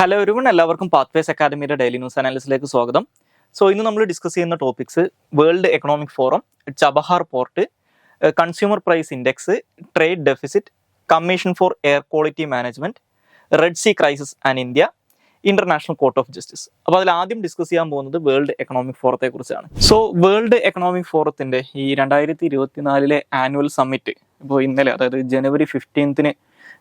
Hello everyone, എല്ലാവർക്കും Pathways അക്കാദമിയുടെ daily news അനാലിസിലേക്ക് സ്വാഗതം. ഇന്ന് നമ്മൾ ഡിസ്കസ് ചെയ്യുന്ന topics World Economic Forum, Chabahar port, consumer price index, trade deficit, Commission for air quality Management, Red Sea crisis and India, International Court of Justice. അപ്പോൾ അതിൽ ആദ്യം ഡിസ്കസ് ചെയ്യാൻ പോകുന്നത് വേൾഡ് എക്കണോമിക് ഫോറത്തെ കുറിച്ചാണ്. വേൾഡ് എക്കണോമിക് ഫോറത്തിന്റെ ഈ 2024 ആനുവൽ സമ്മിറ്റ് ഇപ്പോൾ ഇന്നലെ, അതായത് ജനുവരി 15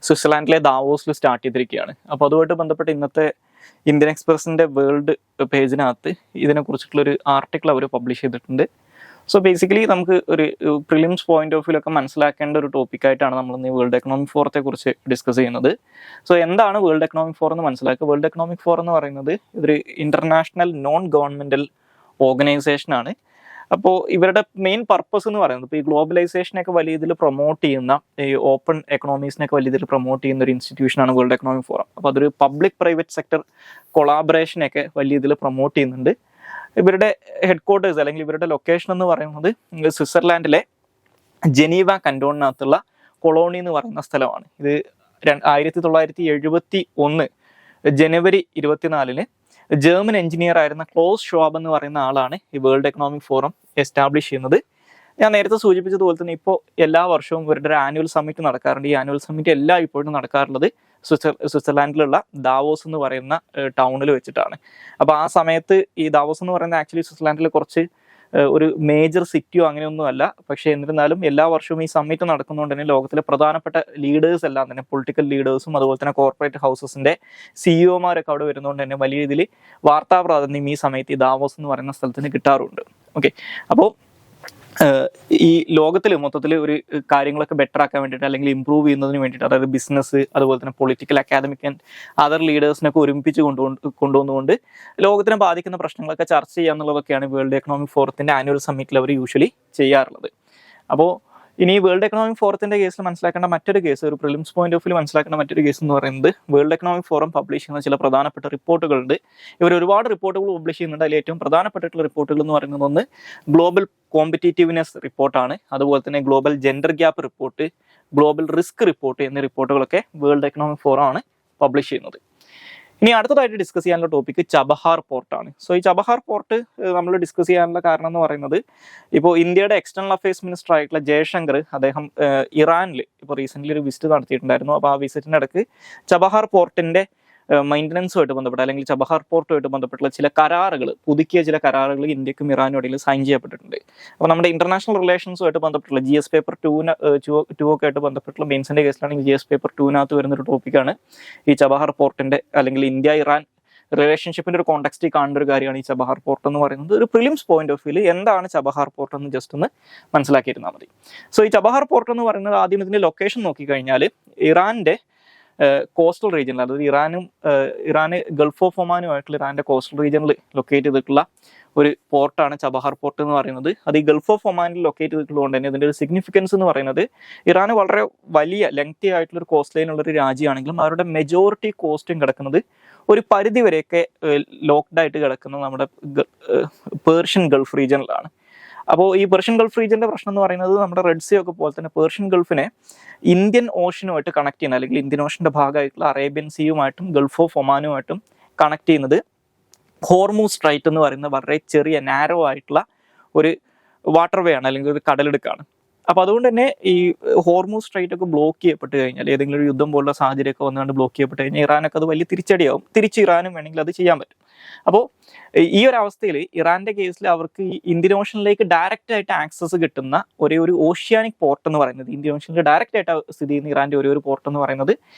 സ്വിറ്റ്സർലാൻഡിലെ ദാവോസിൽ സ്റ്റാർട്ട് ചെയ്തിരിക്കുകയാണ്. അപ്പോൾ അതുമായിട്ട് ബന്ധപ്പെട്ട് ഇന്നത്തെ ഇന്ത്യൻ എക്സ്പ്രസിന്റെ വേൾഡ് പേജിനകത്ത് ഇതിനെക്കുറിച്ചിട്ടുള്ളൊരു ആർട്ടിക്കിൾ അവർ പബ്ലിഷ് ചെയ്തിട്ടുണ്ട്. ബേസിക്കലി നമുക്ക് ഒരു പ്രിലിംസ് പോയിന്റ് ഓഫ് വ്യൂലൊക്കെ മനസ്സിലാക്കേണ്ട ഒരു ടോപ്പിക്കായിട്ടാണ് നമ്മൾ ഇന്ന് വേൾഡ് എക്കണോമിക് ഫോറത്തെ കുറിച്ച് ഡിസ്കസ് ചെയ്യുന്നത്. എന്താണ് വേൾഡ് എക്കണോമിക് ഫോറം എന്ന് മനസ്സിലാക്കുക. വേൾഡ് എക്കണോമിക് ഫോറം എന്ന് പറയുന്നത് ഇതൊരു ഇന്റർനാഷണൽ നോൺ ഗവൺമെന്റൽ ഓർഗനൈസേഷൻ ആണ്. അപ്പോൾ ഇവരുടെ മെയിൻ പർപ്പസ് എന്ന് പറയുന്നത് ഇപ്പോൾ ഈ ഗ്ലോബലൈസേഷനൊക്കെ വലിയ ഇതിൽ പ്രൊമോട്ട് ചെയ്യുന്ന, ഈ ഓപ്പൺ എക്കണോമീസിനൊക്കെ വലിയ ഇതിൽ പ്രൊമോട്ട് ചെയ്യുന്ന ഒരു ഇൻസ്റ്റിറ്റ്യൂഷനാണ് വേൾഡ് എക്കണോമിക് ഫോറം. അപ്പോൾ അതൊരു പബ്ലിക് പ്രൈവറ്റ് സെക്ടർ കൊളാബറേഷനൊക്കെ വലിയ ഇതിൽ പ്രൊമോട്ട് ചെയ്യുന്നുണ്ട്. ഇവരുടെ ഹെഡ് ക്വാർട്ടേഴ്സ് അല്ലെങ്കിൽ ഇവരുടെ ലൊക്കേഷൻ എന്ന് പറയുന്നത് സ്വിറ്റ്സർലാൻഡിലെ ജനീവ കന്റോണിനകത്തുള്ള കൊളോണി എന്ന് പറയുന്ന സ്ഥലമാണ്. ഇത് 1971 ജനുവരി 24 ജർമ്മൻ എഞ്ചിനീയർ ആയിരുന്ന ക്ലോസ് ഷ്വാബ് എന്ന് പറയുന്ന ആളാണ് ഈ വേൾഡ് എക്കണോമിക് ഫോറം എസ്റ്റാബ്ലിഷ് ചെയ്യുന്നത്. ഞാൻ നേരത്തെ സൂചിപ്പിച്ചതുപോലെ തന്നെ ഇപ്പോൾ എല്ലാ വർഷവും ഇവരുടെ ഒരു ആനുവൽ സമ്മിറ്റ് നടക്കാറുണ്ട്. ഈ ആനുവൽ സമ്മിറ്റ് എല്ലാം ഇപ്പോഴും നടക്കാറുള്ളത് സ്വിറ്റ്സർലാൻഡിലുള്ള ദാവോസ് എന്ന് പറയുന്ന ടൗണിൽ വെച്ചിട്ടാണ്. അപ്പോൾ ആ സമയത്ത് ഈ ദാവോസ് എന്ന് പറയുന്ന ആക്ച്വലി സ്വിറ്റ്സർലാൻഡിൽ കുറച്ച് ഒരു മേജർ സിറ്റിയോ അങ്ങനെയൊന്നും അല്ല. പക്ഷേ എന്നിരുന്നാലും എല്ലാ വർഷവും ഈ സമ്മിറ്റ് നടക്കുന്നതുകൊണ്ട് തന്നെ ലോകത്തിലെ പ്രധാനപ്പെട്ട ലീഡേഴ്സ് എല്ലാം തന്നെ, പൊളിറ്റിക്കൽ ലീഡേഴ്സും അതുപോലെ തന്നെ കോർപ്പറേറ്റ് ഹൗസസിന്റെ സിഇഒമാരൊക്കെ അവിടെ വരുന്നതുകൊണ്ട് തന്നെ വലിയ രീതിയിൽ വാർത്താ പ്രാധാന്യം ഈ സമയത്ത് ഈ ദാവോസ് എന്ന് പറയുന്ന സ്ഥലത്തിന് കിട്ടാറുണ്ട്. ഓക്കെ, അപ്പോൾ ഈ ലോകത്തിൽ മൊത്തത്തിൽ ഒരു കാര്യങ്ങളൊക്കെ ബെറ്റർ ആക്കാൻ വേണ്ടിയിട്ട് അല്ലെങ്കിൽ ഇമ്പ്രൂവ് ചെയ്യുന്നതിന് വേണ്ടിയിട്ട്, അതായത് ബിസിനസ് അതുപോലെ തന്നെ പൊളിറ്റിക്കൽ, അക്കാദമിക് ആൻഡ് അതർ ലീഡേഴ്സിനൊക്കെ ഒരുമിപ്പിച്ച് കൊണ്ടുവന്നുകൊണ്ട് ലോകത്തിനെ ബാധിക്കുന്ന പ്രശ്നങ്ങളൊക്കെ ചർച്ച ചെയ്യുക എന്നുള്ളതൊക്കെയാണ് വേൾഡ് എക്കണോമിക് ഫോറത്തിന്റെ ആനുവൽ സമ്മിറ്റിൽ അവർ യൂഷ്വലി ചെയ്യാറുള്ളത്. അപ്പോൾ ഇനി വേൾഡ് എക്കണോമിക് ഫോറത്തിന്റെ കേസിൽ മനസ്സിലാക്കേണ്ട മറ്റൊരു കേസ്, ഒരു പ്രിലിംസ് പോയിന്റ് ഓഫ് വ്യൂ മനസ്സിലാക്കേണ്ട മറ്റൊരു കേസ് എന്ന് പറയുന്നത് വേൾഡ് എക്കണോമിക് ഫോറം പബ്ലിഷ് ചെയ്യുന്ന ചില പ്രധാനപ്പെട്ട റിപ്പോർട്ടുകളുണ്ട്. ഇവർ ഒരുപാട് റിപ്പോർട്ടുകൾ പബ്ലിഷ് ചെയ്യുന്നുണ്ട്. അതിൽ ഏറ്റവും പ്രധാനപ്പെട്ടിട്ടുള്ള റിപ്പോർട്ടുകൾ എന്ന് പറയുന്നത് ഒന്ന് ഗ്ലോബൽ കോമ്പറ്റീറ്റീവ്നെസ് റിപ്പോർട്ടാണ്. അതുപോലെ തന്നെ global gender gap report, global risk report എന്നീ റിപ്പോർട്ടുകളൊക്കെ വേൾഡ് എക്കണോമിക് ഫോറം ആണ് പബ്ലിഷ് ചെയ്യുന്നത്. ഇനി അടുത്തതായിട്ട് ഡിസ്കസ് ചെയ്യാനുള്ള ടോപ്പിക് ചബഹാർ പോർട്ടാണ്. ഈ ചബഹാർ പോർട്ട് നമ്മൾ ഡിസ്കസ് ചെയ്യാനുള്ള കാരണം എന്ന് പറയുന്നത്, ഇപ്പോൾ ഇന്ത്യയുടെ എക്സ്റ്റേണൽ അഫയേഴ്സ് മിനിസ്റ്റർ ആയിട്ടുള്ള ജയശങ്കർ അദ്ദേഹം ഇറാനിൽ ഇപ്പോൾ റീസെൻ്റ്ലി ഒരു വിസിറ്റ് നടത്തിയിട്ടുണ്ടായിരുന്നു. അപ്പോൾ ആ വിസിറ്റിൻ്റെ ഇടയ്ക്ക് ചബഹാർ പോർട്ടിൻ്റെ മെയിൻ്റനൻസുമായിട്ട് ബന്ധപ്പെട്ട അല്ലെങ്കിൽ ചബഹാർ പോർട്ടുമായിട്ട് ബന്ധപ്പെട്ടുള്ള ചില കരാറുകൾ, പുതുക്കിയ ചില കരാറുകൾ ഇന്ത്യക്കും ഇറാനും ഇടയിൽ സൈൻ ചെയ്യപ്പെട്ടിട്ടുണ്ട്. അപ്പോൾ നമ്മുടെ ഇന്റർനാഷണൽ റിലേഷൻസുമായിട്ട് ബന്ധപ്പെട്ടുള്ള GS പേപ്പർ 2 ഒക്കെ ആയിട്ട് ബന്ധപ്പെട്ടുള്ള മെയിൻസിന്റെ കേസിലാണെങ്കിൽ GS പേപ്പർ 2 വരുന്നൊരു ടോപ്പിക്കാണ് ഈ ചബഹാർ പോർട്ടിന്റെ അല്ലെങ്കിൽ ഇന്ത്യ ഇറാൻ റിലേഷൻഷിപ്പിന്റെ ഒരു കോണ്ടെക്സ്റ്റിൽ കാണേണ്ട ഒരു കാര്യമാണ് ഈ ചബഹാർ പോർട്ട് എന്ന് പറയുന്നത്. ഒരു പ്രിലിംസ് പോയിന്റ് ഓഫ് വ്യൂ എന്താണ് ചബഹാർ പോർട്ട് എന്ന് ജസ്റ്റ് ഒന്ന് മനസ്സിലാക്കിയിരുന്നാൽ മതി. ഈ ചബഹാർ പോർട്ട് എന്ന് പറയുന്നത് ആദ്യം ഇതിന്റെ ലൊക്കേഷൻ നോക്കിക്കഴിഞ്ഞാൽ ഇറാന്റെ കോസ്റ്റൽ റീജിയനിൽ, അതായത് ഇറാന് ഗൾഫ് ഓഫ് ഒമാനുമായിട്ടുള്ള ഇറാന്റെ കോസ്റ്റൽ റീജിയനിൽ ലൊക്കേറ്റ് ചെയ്തിട്ടുള്ള ഒരു പോർട്ടാണ് ചബഹാർ പോർട്ട് എന്ന് പറയുന്നത്. അത് ഈ ഗൾഫ് ഓഫ് ഒമാനിൽ ലൊക്കേറ്റ് ചെയ്തിട്ടുള്ളതുകൊണ്ട് തന്നെ ഇതിന്റെ ഒരു സിഗ്നിഫിക്കൻസ് എന്ന് പറയുന്നത്, ഇറാന് വളരെ വലിയ ലെങ്തി ആയിട്ടുള്ള ഒരു കോസ്റ്റ് ലൈൻ ഉള്ള ഒരു രാജ്യമാണെങ്കിലും അവരുടെ മെജോറിറ്റി കോസ്റ്റും കിടക്കുന്നത് ഒരു പരിധി വരെയൊക്കെ ലോക്ക്ഡ് ആയിട്ട് കിടക്കുന്ന നമ്മുടെ പേർഷ്യൻ ഗൾഫ് റീജിയനിലാണ്. അപ്പോൾ ഈ പേർഷ്യൻ ഗൾഫ് റീജിയന്റെ പ്രശ്നം എന്ന് പറയുന്നത്, നമ്മുടെ റെഡ് സീ ഒക്കെ പോലെ തന്നെ പേർഷ്യൻ ഗൾഫിനെ ഇന്ത്യൻ ഓഷനുമായിട്ട് കണക്ട് ചെയ്യുന്ന, അല്ലെങ്കിൽ ഇന്ത്യൻ ഓഷന്റെ ഭാഗമായിട്ടുള്ള അറേബ്യൻ സീയുമായിട്ടും ഗൾഫ് ഓഫ് ഒമാനുമായിട്ടും കണക്ട് ചെയ്യുന്നത് ഹോർമൂസ് സ്ട്രൈറ്റ് എന്ന് പറയുന്ന വളരെ ചെറിയ നാരോ ആയിട്ടുള്ള ഒരു വാട്ടർ വേ ആണ്, അല്ലെങ്കിൽ ഒരു കടലെടുക്കാണ്. അപ്പോൾ അതുകൊണ്ട് തന്നെ ഈ ഹോർമൂസ് സ്ട്രൈറ്റ് ഒക്കെ ബ്ലോക്ക് ചെയ്യപ്പെട്ട് കഴിഞ്ഞാൽ, ഏതെങ്കിലും ഒരു യുദ്ധം പോലുള്ള സാഹചര്യമൊക്കെ വന്നുകൊണ്ട് ബ്ലോക്ക് ചെയ്യപ്പെട്ട് കഴിഞ്ഞാൽ ഇറാനൊക്കെ അത് വലിയ തിരിച്ചടിയാവും. തിരിച്ച് ഇറാനും വേണമെങ്കിൽ അത് ചെയ്യാൻ പറ്റും. അപ്പോൾ ഈ ഒരു അവസ്ഥയിൽ ഇറാന്റെ കേസിൽ അവർക്ക് ഈ ഇന്ത്യൻ ഓഷനിലേക്ക് ഡയറക്റ്റ് ആയിട്ട് ആക്സസ് കിട്ടുന്ന ഒരു ഓഷ്യാനിക് പോർട്ട് എന്ന് പറയുന്നത്, ഇന്ത്യൻ ഓഷനിൽ ഡയറക്റ്റ് ആയിട്ട് സ്ഥിതി ചെയ്യുന്ന ഇറാന്റെ ഒരു പോർട്ട് എന്ന് പറയുന്നത്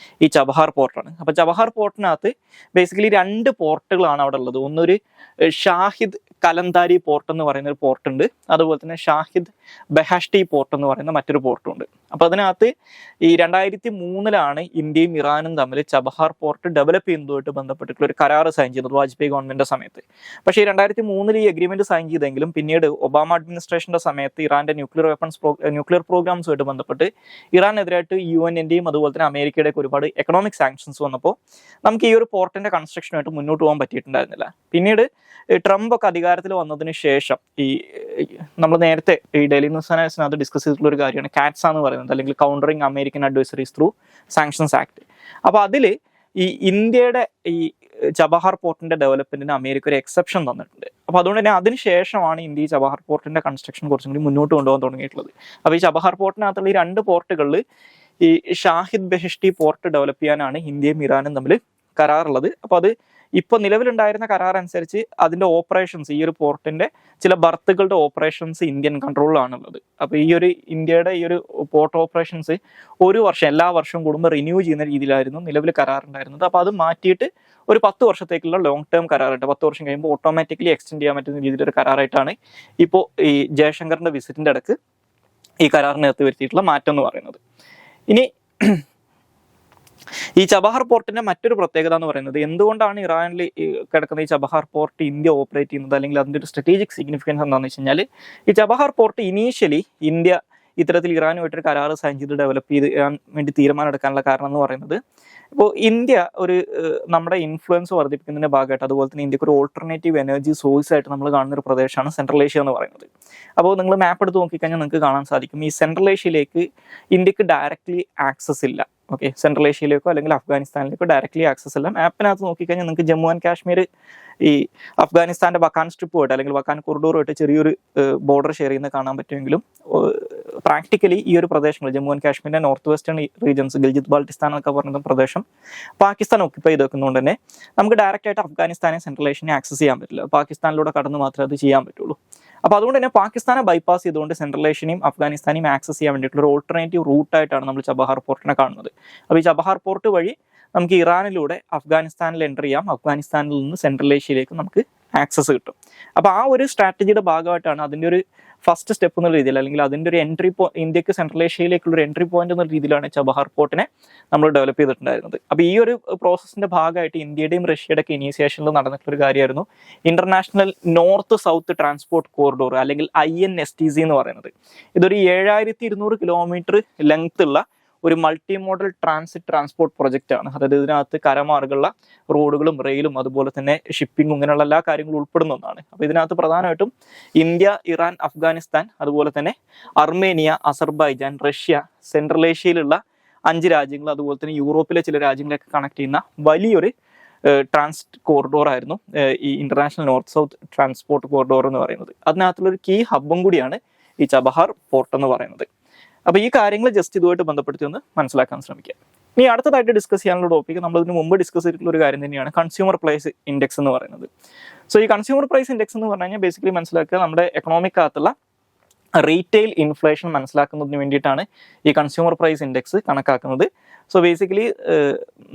ഈ ചബഹാർ പോർട്ടാണ്. അപ്പോൾ ചബഹാർ പോർട്ടിനകത്ത് ബേസിക്കലി 2 പോർട്ടുകളാണ് അവിടെ ഉള്ളത്. ഒന്നൊരു ഷാഹിദ് കലന്താരി പോർട്ട് എന്ന് പറയുന്ന ഒരു പോർട്ട് ഉണ്ട്, അതുപോലെ തന്നെ ഷാഹിദ് ബെഹാഷ്ടി പോർട്ട് എന്ന് പറയുന്ന മറ്റൊരു പോർട്ടുണ്ട്. അപ്പോൾ അതിനകത്ത് ഈ 2003 ഇന്ത്യയും ഇറാനും തമ്മിൽ ചബഹാർ പോർട്ട് ഡെവലപ്പ് ചെയ്യുന്നതുമായിട്ട് ബന്ധപ്പെട്ടിട്ടുള്ള ഒരു കരാർ സൈൻ ചെയ്യുന്നത് വാജ്പേയി ഗവൺമെന്റിന്റെ സമയത്ത്. പക്ഷേ ഈ 2003 ഈ അഗ്രിമെന്റ് സൈൻ ചെയ്തെങ്കിലും പിന്നീട് ഒബാമ അഡ്മിനിസ്ട്രേഷന്റെ സമയത്ത് ഇറാന്റെ ന്യൂക്ലിയർ പ്രോഗ്രാംസുമായിട്ട് ബന്ധപ്പെട്ട് ഇറാനെതിരായിട്ട് UN-ന്റെയും അതുപോലെ തന്നെ അമേരിക്കയുടെ ഒരുപാട് എക്കണോമിക് സാങ്ഷൻസ് വന്നപ്പോൾ നമുക്ക് ഈ ഒരു പോർട്ടിന്റെ കൺസ്ട്രക്ഷനുമായിട്ട് മുന്നോട്ട് പോകാൻ പറ്റിയിട്ടുണ്ടായിരുന്നില്ല. പിന്നീട് ട്രംപ് ഒക്കെ അധികാരത്തിൽ വന്നതിന് ശേഷം ഈ നമ്മൾ നേരത്തെ ഈ ഡെയിലി ന്യൂസ് അനാലിസിനകത്ത് ഡിസ്കസ് ചെയ്തിട്ടുള്ള ഒരു കാര്യമാണ് കാറ്റ്സ എന്ന് പറയുന്നത്, അല്ലെങ്കിൽ countering American advisories through sanctions act. അപ്പോൾ അതിൽ ഈ ഇന്ത്യയുടെ ഈ ചബഹാർ പോർട്ടിന്റെ ഡെവലപ്മെന്റിന് അമേരിക്ക ഒരു എക്സെപ്ഷൻ തന്നിട്ടുണ്ട്. അപ്പോൾ അതുകൊണ്ട് തന്നെ അതിനുശേഷമാണ് ഇന്ത്യ ഈ ചബഹാർ പോർട്ടിന്റെ കൺസ്ട്രക്ഷൻ കുറച്ചും കൂടി മുന്നോട്ട് കൊണ്ടുപോകാൻ തുടങ്ങിയിട്ടുള്ളത്. അപ്പോൾ ഈ ചബഹാർ പോർട്ടിനകത്തുള്ള ഈ 2 പോർട്ടുകളിൽ ഈ ഷാഹിദ് ബെഹഷ്ടി പോർട്ട് ഡെവലപ്പ് ചെയ്യാനാണ് ഇന്ത്യയും ഇറാനും തമ്മിൽ കരാറുള്ളത്. അപ്പോൾ അത് ഇപ്പോൾ നിലവിലുണ്ടായിരുന്ന കരാർ അനുസരിച്ച് അതിന്റെ ഓപ്പറേഷൻസ്, ഈ ഒരു പോർട്ടിന്റെ ചില ബർത്തുകളുടെ ഓപ്പറേഷൻസ് ഇന്ത്യൻ കൺട്രോളിലാണുള്ളത്. അപ്പോൾ ഈ ഒരു ഇന്ത്യയുടെ ഈ ഒരു പോർട്ട് ഓപ്പറേഷൻസ് ഒരു വർഷം, എല്ലാ വർഷവും കൂടുമ്പോൾ റിന്യൂ ചെയ്യുന്ന രീതിയിലായിരുന്നു നിലവിൽ കരാറുണ്ടായിരുന്നത്. അപ്പോൾ അത് മാറ്റിയിട്ട് ഒരു 10 വർഷത്തേക്കുള്ള ലോങ് ടേം കരാറായിട്ട് 10 വർഷം കഴിയുമ്പോൾ ഓട്ടോമാറ്റിക്കലി എക്സ്റ്റെൻഡ് ചെയ്യാൻ പറ്റുന്ന രീതിയിലൊരു കരാറായിട്ടാണ് ഇപ്പോൾ ഈ ജയശങ്കറിന്റെ വിസിറ്റിന്റെ ഇടയ്ക്ക് ഈ കരാറിനകത്ത് വരുത്തിയിട്ടുള്ള മാറ്റം എന്ന് പറയുന്നത്. ഇനി ഈ ചബഹാർ പോർട്ടിന്റെ മറ്റൊരു പ്രത്യേകത എന്ന് പറയുന്നത്, എന്തുകൊണ്ടാണ് ഇറാനിൽ കിടക്കുന്ന ഈ ചബഹാർ പോർട്ട് ഇന്ത്യ ഓപ്പറേറ്റ് ചെയ്യുന്നത്, അല്ലെങ്കിൽ അതിന്റെ ഒരു സ്ട്രാറ്റജിക് സിഗ്നിഫിക്കൻസ് എന്താണെന്ന് വെച്ച് കഴിഞ്ഞാൽ, ഈ ചബഹാർ പോർട്ട് ഇനീഷ്യലി ഇന്ത്യ ഇത്തരത്തിൽ ഇറാനുമായിട്ടൊരു കരാർ സൈൻ ചെയ്ത് ഡെവലപ്പ് ചെയ്യാൻ വേണ്ടി തീരുമാനം എടുക്കാനുള്ള കാരണം എന്ന് പറയുന്നത്, ഇപ്പോൾ ഇന്ത്യ ഒരു നമ്മുടെ ഇൻഫ്ലുവൻസ് വർദ്ധിപ്പിക്കുന്നതിന്റെ ഭാഗമായിട്ട്, അതുപോലെ തന്നെ ഇന്ത്യക്ക് ഒരു ഓൾട്ടർനേറ്റീവ് എനർജി സോഴ്സ് ആയിട്ട് നമ്മൾ കാണുന്ന ഒരു പ്രദേശമാണ് സെൻട്രൽ ഏഷ്യ എന്ന് പറയുന്നത്. അപ്പോൾ നിങ്ങൾ മാപ്പ് എടുത്ത് നോക്കിക്കഴിഞ്ഞാൽ നിങ്ങൾക്ക് കാണാൻ സാധിക്കും, ഈ സെൻട്രൽ ഏഷ്യയിലേക്ക് ഇന്ത്യക്ക് ഡയറക്റ്റ്ലി ആക്സസ് ഇല്ല. ഓക്കെ, സെൻട്രൽ ഏഷ്യയിലേക്കോ അല്ലെങ്കിൽ അഫ്ഗാനിസ്ഥാനിലേക്കോ ഡയറക്റ്റ്ലി ആക്സസ് ഇല്ല. മാപ്പിനകത്ത് നോക്കിക്കഴിഞ്ഞാൽ നിങ്ങൾക്ക് ജമ്മു ആൻഡ് കാശ്മീർ ഈ അഫ്ഗാനിസ്ഥാന്റെ വക്കാൻ സ്ട്രിപ്പുമായിട്ട് അല്ലെങ്കിൽ വക്കാൻ കൊറിഡോറുമായിട്ട് ചെറിയൊരു ബോർഡർ ഷെയർ ചെയ്യുന്നത് കാണാൻ പറ്റുമെങ്കിലും പ്രാക്ടിക്കലി ഈ ഒരു പ്രദേശങ്ങൾ, ജമ്മു ആൻഡ് കാശ്മീരിന്റെ north western regions, Gilgit Baltistan എന്നൊക്കെ പറയുന്ന പ്രദേശം പാകിസ്ഥാൻ ഓക്യുപ്പൈ ചെയ്ത് വെക്കുന്നതുകൊണ്ട് തന്നെ നമുക്ക് ഡയറക്റ്റ് ആയിട്ട് അഫ്ഗാനിസ്ഥാനെ സെൻട്രൽ ഏഷ്യനെ ആക്സസ് ചെയ്യാൻ പറ്റില്ല. പാകിസ്ഥാനിലൂടെ കടന്ന് മാത്രമേ അത് ചെയ്യാൻ പറ്റുള്ളൂ. അപ്പോൾ അതുകൊണ്ട് തന്നെ പാകിസ്ഥാനെ ബൈപ്പാസ് ചെയ്തുകൊണ്ട് സെൻട്രൽ ഏഷ്യനെയും അഫ്ഗാനിസ്ഥാനെയും ആക്സസ് ചെയ്യാൻ വേണ്ടിയിട്ടുള്ള ഒരു ഓൾട്ടർനേറ്റീവ് റൂട്ടായിട്ടാണ് നമ്മൾ ചബഹാർ പോർട്ടിനെ കാണുന്നത്. അപ്പോൾ ഈ ചബഹാർ പോർട്ട് വഴി നമുക്ക് ഇറാനിലൂടെ അഫ്ഗാനിസ്ഥാനിൽ എൻ്റർ ചെയ്യാം, അഫ്ഗാനിസ്ഥാനിൽ നിന്ന് സെൻട്രൽ ഏഷ്യയിലേക്ക് നമുക്ക് ആക്സസ് കിട്ടും. അപ്പോൾ ആ ഒരു സ്ട്രാറ്റജിയുടെ ഭാഗമായിട്ടാണ് അതിൻ്റെ ഒരു ഫസ്റ്റ് സ്റ്റെപ്പ് എന്നുള്ള രീതിയിൽ, അല്ലെങ്കിൽ അതിൻ്റെ ഒരു എൻട്രി ഇന്ത്യക്ക് സെൻട്രൽ ഏഷ്യയിലേക്കുള്ള ഒരു എൻട്രി പോയിന്റ് എന്ന രീതിയിലാണ് ചബഹാർ പോർട്ടിനെ നമ്മൾ ഡെവലപ്പ് ചെയ്തിട്ടുണ്ടായിരുന്നത്. അപ്പോൾ ഈ ഒരു പ്രോസസ്സിന്റെ ഭാഗമായിട്ട് ഇന്ത്യയുടെയും റഷ്യയുടെയൊക്കെ ഇനീഷ്യേഷനിൽ നടന്നിട്ടുള്ള ഒരു കാര്യമായിരുന്നു international north south transport corridor, അല്ലെങ്കിൽ INSTC എന്ന് പറയുന്നത്. ഇതൊരു 7200 കിലോമീറ്റർ ലെങ്ത് ഉള്ള ഒരു മൾട്ടി മോഡൽ ട്രാൻസ്പോർട്ട് പ്രൊജക്റ്റ് ആണ്. അതായത് ഇതിനകത്ത് കരമാർഗമുള്ള റോഡുകളും റെയിലും അതുപോലെ തന്നെ ഷിപ്പിങ്ങും ഇങ്ങനെയുള്ള എല്ലാ കാര്യങ്ങളും ഉൾപ്പെടുന്ന ഒന്നാണ്. അപ്പോൾ ഇതിനകത്ത് പ്രധാനമായിട്ടും ഇന്ത്യ, ഇറാൻ, അഫ്ഗാനിസ്ഥാൻ, അതുപോലെ തന്നെ അർമേനിയ, അസർബൈജാൻ, റഷ്യ, സെൻട്രൽ ഏഷ്യയിലുള്ള 5 രാജ്യങ്ങൾ, അതുപോലെ തന്നെ യൂറോപ്പിലെ ചില രാജ്യങ്ങളെയൊക്കെ കണക്ട് ചെയ്യുന്ന വലിയൊരു കോറിഡോർ ആയിരുന്നു ഈ international north south transport corridor എന്ന് പറയുന്നത്. അതിനകത്തുള്ളൊരു കീ ഹബ്ബും കൂടിയാണ് ഈ ചബഹാർ പോർട്ട് എന്ന് പറയുന്നത്. അപ്പോൾ ഈ കാര്യങ്ങൾ ജസ്റ്റ് ഇതുമായിട്ട് ബന്ധപ്പെടുത്തി ഒന്ന് മനസ്സിലാക്കാൻ ശ്രമിക്കുക. ഇനി അടുത്തതായിട്ട് ഡിസ്കസ് ചെയ്യാനുള്ള ടോപ്പിക് നമ്മൾ ഇതിന് മുമ്പ് ഡിസ്കസ് ചെയ്തിട്ടുള്ള ഒരു കാര്യം തന്നെയാണ് കൺസ്യൂമർ പ്രൈസ് ഇൻഡെക്സ് എന്ന് പറയുന്നത്. സോ ഈ കൺസ്യൂമർ പ്രൈസ് ഇൻഡെക്സ് എന്ന് പറഞ്ഞു കഴിഞ്ഞാൽ ബേസിക്കലി മനസ്സിലാക്കുക, നമ്മുടെ എക്കണോമിക്കകത്തുള്ള റീറ്റെയിൽ ഇൻഫ്ലേഷൻ മനസ്സിലാക്കുന്നതിന് വേണ്ടിയിട്ടാണ് ഈ കൺസ്യൂമർ പ്രൈസ് ഇൻഡെക്സ് കണക്കാക്കുന്നത്. സോ ബേസിക്കലി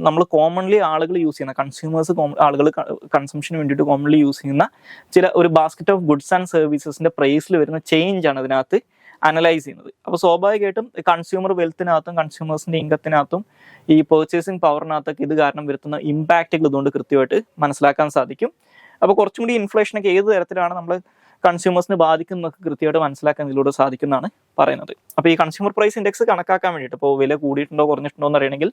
നമ്മൾ കോമൺലി ആളുകൾ യൂസ് ചെയ്യുന്ന ആളുകൾ കൺസംഷന് വേണ്ടിയിട്ട് കോമൺലി യൂസ് ചെയ്യുന്ന ഒരു ബാസ്ക്കറ്റ് ഓഫ് ഗുഡ്സ് ആൻഡ് സർവീസസിന്റെ പ്രൈസിൽ വരുന്ന ചേഞ്ച് ആണ് ഇതിനകത്ത് അനലൈസ് ചെയ്യുന്നത്. അപ്പോൾ സ്വാഭാവികമായിട്ടും കൺസ്യൂമർ വെൽത്തിനകത്തും കൺസ്യൂമേഴ്സിന്റെ ഇൻകത്തിനകത്തും ഈ പർച്ചേസിംഗ് പവറിനകത്തൊക്കെ ഇത് കാരണം വരുത്തുന്ന ഇമ്പാക്റ്റുകൾ ഇതുകൊണ്ട് കൃത്യമായിട്ട് മനസ്സിലാക്കാൻ സാധിക്കും. അപ്പോൾ കുറച്ചും കൂടി ഇൻഫ്ലേഷനൊക്കെ ഏത് തരത്തിലാണ് നമ്മൾ കൺസ്യൂമേഴ്സിനെ ബാധിക്കുന്നതൊക്കെ കൃത്യമായിട്ട് മനസ്സിലാക്കാൻ ഇതിലൂടെ സാധിക്കുന്നതാണ് പറയുന്നത്. അപ്പോൾ ഈ കൺസ്യൂമർ പ്രൈസ് ഇൻഡെക്സ് കണക്കാക്കാൻ വേണ്ടിയിട്ട് ഇപ്പോൾ വില കൂടിയിട്ടുണ്ടോ കുറഞ്ഞിട്ടുണ്ടോ എന്ന് അറിയണമെങ്കിൽ